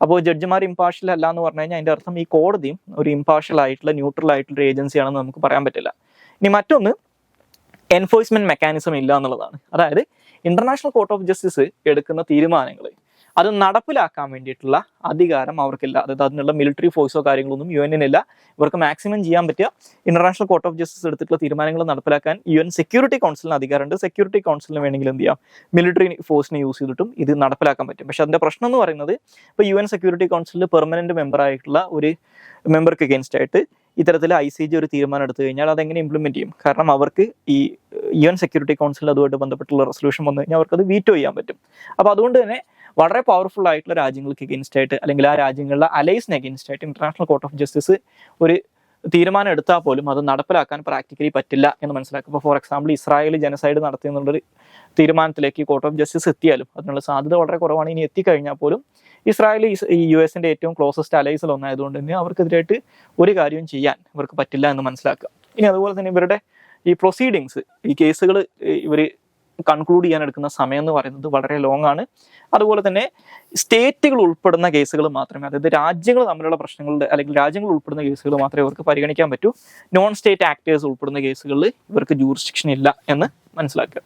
അപ്പോൾ ജഡ്ജിമാർ ഇമ്പാർഷ്യൽ അല്ല എന്ന് പറഞ്ഞു കഴിഞ്ഞാൽ അതിന്റെ അർത്ഥം ഈ കോടതിയും ഒരു ഇമ്പാർഷ്യൽ ആയിട്ടുള്ള ന്യൂട്രൽ ആയിട്ടുള്ള ഒരു ഏജൻസി ആണെന്ന് നമുക്ക് പറയാൻ പറ്റില്ല. ഇനി മറ്റൊന്ന്, എൻഫോഴ്സ്മെന്റ് മെക്കാനിസം ഇല്ല എന്നുള്ളതാണ്. അതായത് ഇന്റർനാഷണൽ കോർട്ട് ഓഫ് ജസ്റ്റിസ് എടുക്കുന്ന തീരുമാനങ്ങൾ അത് നടപ്പിലാക്കാൻ വേണ്ടിയിട്ടുള്ള അധികാരം അവർക്കില്ല. അതായത് അതിനുള്ള മിലിറ്ററി ഫോഴ്സോ കാര്യങ്ങളൊന്നും UN-നില്ല. ഇവർക്ക് മാക്സിമം ചെയ്യാൻ പറ്റിയ ഇന്റർനാഷണൽ കോർട്ട് ഓഫ് ജസ്റ്റിസ് എടുത്തിട്ടുള്ള തീരുമാനങ്ങൾ നടപ്പിലാക്കാൻ UN സെക്യൂരിറ്റി കൗൺസിലിന് അധികാരമുണ്ട്. സെക്യൂരിറ്റി കൗൺസിലിന് വേണമെങ്കിൽ എന്ത് ചെയ്യാം, മിലിറ്ററി ഫോഴ്സിനെ യൂസ് ചെയ്തിട്ടും ഇത് നടപ്പിലാക്കാൻ പറ്റും. പക്ഷെ അതിന്റെ പ്രശ്നം എന്ന് പറയുന്നത്, ഇപ്പോൾ UN സെക്യൂരിറ്റി കൗൺസിലിൽ പെർമനന്റ് മെമ്പർ ആയിട്ടുള്ള ഒരു മെമ്പർക്ക് അഗേൻസ്റ്റ് ആയിട്ട് ഇത്തരത്തിൽ ICJ ഒരു തീരുമാനം എടുത്തു കഴിഞ്ഞാൽ അതെങ്ങനെ ഇംപ്ലിമെന്റ് ചെയ്യും? കാരണം അവർക്ക് ഈ UN സെക്യൂരിറ്റി കൗൺസിൽ അതുമായിട്ട് ബന്ധപ്പെട്ടുള്ള റെസൊല്യൂഷൻ വന്നു കഴിഞ്ഞാൽ അവർക്ക് അത് വീറ്റോ ചെയ്യാൻ പറ്റും. അപ്പോൾ അതുകൊണ്ട് തന്നെ വളരെ പവർഫുൾ ആയിട്ടുള്ള രാജ്യങ്ങൾക്ക് അഗേൻസ്റ്റ് ആയിട്ട് അല്ലെങ്കിൽ ആ രാജ്യങ്ങളിലെ അലൈസിന് അഗേൻസ്റ്റ് ആയിട്ട് ഇന്റർനാഷണൽ കോർട്ട് ഓഫ് ജസ്റ്റിസ് ഒരു തീരുമാനം എടുത്താൽ പോലും അത് നടപ്പിലാക്കാൻ പ്രാക്ടിക്കലി പറ്റില്ല എന്ന് മനസ്സിലാക്കും. ഇപ്പോൾ ഫോർ എക്സാമ്പിൾ ഇസ്രായേൽ ജനസൈഡ് നടത്തി എന്നുള്ളൊരു തീരുമാനത്തിലേക്ക് കോർട്ട് ഓഫ് ജസ്റ്റിസ് എത്തിയാലും അതിനുള്ള സാധ്യത വളരെ കുറവാണ്. ഇനി എത്തിക്കഴിഞ്ഞാൽ പോലും ഇസ്രായേൽ ഈ US-ന്റെ ഏറ്റവും ക്ലോസസ്റ്റ് അലൈസിൽ ഒന്നായതുകൊണ്ട് തന്നെ അവർക്കെതിരായിട്ട് ഒരു കാര്യവും ചെയ്യാൻ ഇവർക്ക് പറ്റില്ല എന്ന് മനസ്സിലാക്കുക. ഇനി അതുപോലെ തന്നെ ഇവരുടെ ഈ പ്രൊസീഡിങ്സ്, ഈ കേസുകൾ ഇവർ കൺക്ലൂഡ് ചെയ്യാൻ എടുക്കുന്ന സമയം എന്ന് പറയുന്നത് വളരെ ലോങ് ആണ്. അതുപോലെ തന്നെ സ്റ്റേറ്റുകൾ ഉൾപ്പെടുന്ന കേസുകൾ മാത്രമേ, അതായത് രാജ്യങ്ങൾ തമ്മിലുള്ള പ്രശ്നങ്ങളുടെ അല്ലെങ്കിൽ രാജ്യങ്ങൾ ഉൾപ്പെടുന്ന കേസുകൾ മാത്രമേ ഇവർക്ക് പരിഗണിക്കാൻ പറ്റൂ. നോൺ സ്റ്റേറ്റ് ആക്ടേഴ്സ് ഉൾപ്പെടുന്ന കേസുകളിൽ ഇവർക്ക് ജൂറിസ്ഡിക്ഷൻ ഇല്ല എന്ന് മനസ്സിലാക്കുക.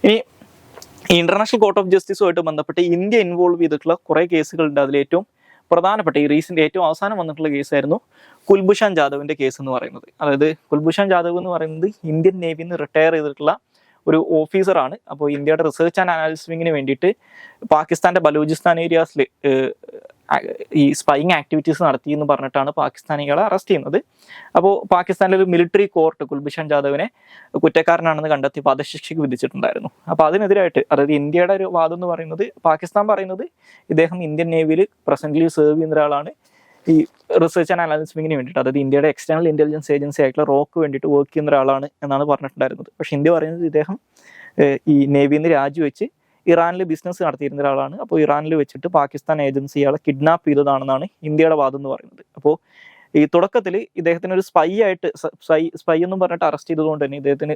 ഇനി ഇന്റർനാഷണൽ കോർട്ട് ഓഫ് ജസ്റ്റിസുമായിട്ട് ബന്ധപ്പെട്ട് ഇന്ത്യ ഇൻവോൾവ് ചെയ്തിട്ടുള്ള കുറേ കേസുകളുണ്ട്. അതിൽ ഏറ്റവും പ്രധാനപ്പെട്ട ഈ റീസെന്റ് ഏറ്റവും അവസാനം വന്നിട്ടുള്ള കേസായിരുന്നു കുൽഭൂഷൺ ജാദവിന്റെ കേസ് എന്ന് പറയുന്നത്. അതായത് കുൽഭൂഷൺ ജാദവ് എന്ന് പറയുന്നത് ഇന്ത്യൻ നേവിയിൽ നിന്ന് റിട്ടയർ ചെയ്തിട്ടുള്ള ഒരു ഓഫീസറാണ്. അപ്പോൾ ഇന്ത്യയുടെ റിസർച്ച് ആൻഡ് അനാലിസിസ് വിങ്ങിന് വേണ്ടിയിട്ട് പാകിസ്ഥാന്റെ ബലൂചിസ്ഥാൻ ഏരിയാസിൽ ഈ സ്പൈയിങ് ആക്ടിവിറ്റീസ് നടത്തി എന്ന് പറഞ്ഞിട്ടാണ് പാകിസ്ഥാനികളെ അറസ്റ്റ് ചെയ്യുന്നത്. അപ്പോൾ പാകിസ്ഥാനിലെ ഒരു മിലിറ്ററി കോർട്ട് കുൽഭൂഷൺ ജാദവിനെ കുറ്റക്കാരനാണെന്ന് കണ്ടെത്തി വധശിക്ഷയ്ക്ക് വിധിച്ചിട്ടുണ്ടായിരുന്നു. അപ്പോൾ അതിനെതിരായിട്ട്, അതായത് ഇന്ത്യയുടെ ഒരു വാദം എന്ന് പറയുന്നത്, പാകിസ്ഥാൻ പറയുന്നത് ഇദ്ദേഹം ഇന്ത്യൻ നേവിയിൽ പ്രസന്റ്ലി സെർവ് ചെയ്യുന്ന ഒരാളാണ്, ഈ റിസർച്ച് ആൻഡ് അനാലിസിസ് വിങ്ങിന് വേണ്ടിയിട്ട്, അതായത് ഇന്ത്യയുടെ എക്സ്റ്റേണൽ ഇന്റലിജൻസ് ഏജൻസി ആയിട്ടുള്ള റോക്ക് വേണ്ടിയിട്ട് വർക്ക് ചെയ്യുന്ന ഒരാളാണ് എന്നാണ് പറഞ്ഞിട്ടുണ്ടായിരുന്നത്. പക്ഷെ ഇന്ത്യ പറയുന്നത് ഇദ്ദേഹം ഈ നേവിയിൽ നിന്ന് രാജിവെച്ച് ഇറാനിൽ ബിസിനസ് നടത്തിയിരുന്ന ഒരാളാണ്. അപ്പോൾ ഇറാനിൽ വെച്ചിട്ട് പാകിസ്ഥാൻ ഏജൻസി ഇയാളെ കിഡ്നാപ്പ് ചെയ്തതാണെന്നാണ് ഇന്ത്യയുടെ വാദം എന്ന് പറയുന്നത്. അപ്പോൾ ഈ തുടക്കത്തിൽ ഇദ്ദേഹത്തിന് ഒരു സ്പൈ എന്നും പറഞ്ഞിട്ട് അറസ്റ്റ് ചെയ്തതുകൊണ്ട് തന്നെ ഇദ്ദേഹത്തിന്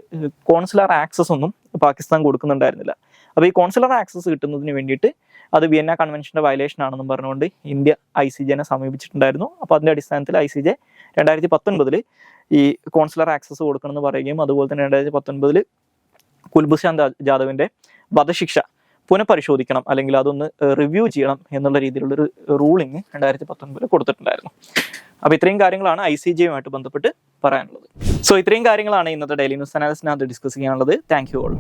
കോൺസുലർ ആക്സസ് ഒന്നും പാകിസ്ഥാൻ കൊടുക്കുന്നുണ്ടായിരുന്നില്ല. അപ്പോൾ ഈ കോൺസുലർ ആക്സസ് കിട്ടുന്നതിന് വേണ്ടിയിട്ട് അത് വിയന്ന കൺവെൻഷന്റെ വയലേഷൻ ആണെന്നും പറഞ്ഞുകൊണ്ട് ഇന്ത്യ ICJനെ സമീപിച്ചിട്ടുണ്ടായിരുന്നു. അപ്പോൾ അതിന്റെ അടിസ്ഥാനത്തിൽ ICJ 2019 ഈ കോൺസുലർ ആക്സസ് കൊടുക്കണമെന്ന് പറയുകയും അതുപോലെ തന്നെ 2019 കുൽഭൂഷൺ ജാദവിന്റെ വധശിക്ഷ പുനഃപരിശോധിക്കണം, അല്ലെങ്കിൽ അതൊന്ന് റിവ്യൂ ചെയ്യണം എന്നുള്ള രീതിയിലുള്ളൊരു റൂളിംഗ് 2019 കൊടുത്തിട്ടുണ്ടായിരുന്നു. അപ്പോൾ ഇത്രയും കാര്യങ്ങളാണ് ICJയുമായിട്ട് ബന്ധപ്പെട്ട് പറയാനുള്ളത്. സോ ഇത്രയും കാര്യങ്ങളാണ് ഇന്നത്തെ ഡെയിലി ന്യൂസ് അനാലിസിനകത്ത് ഡിസ്കസ് ചെയ്യാനുള്ളത്. Thank you all.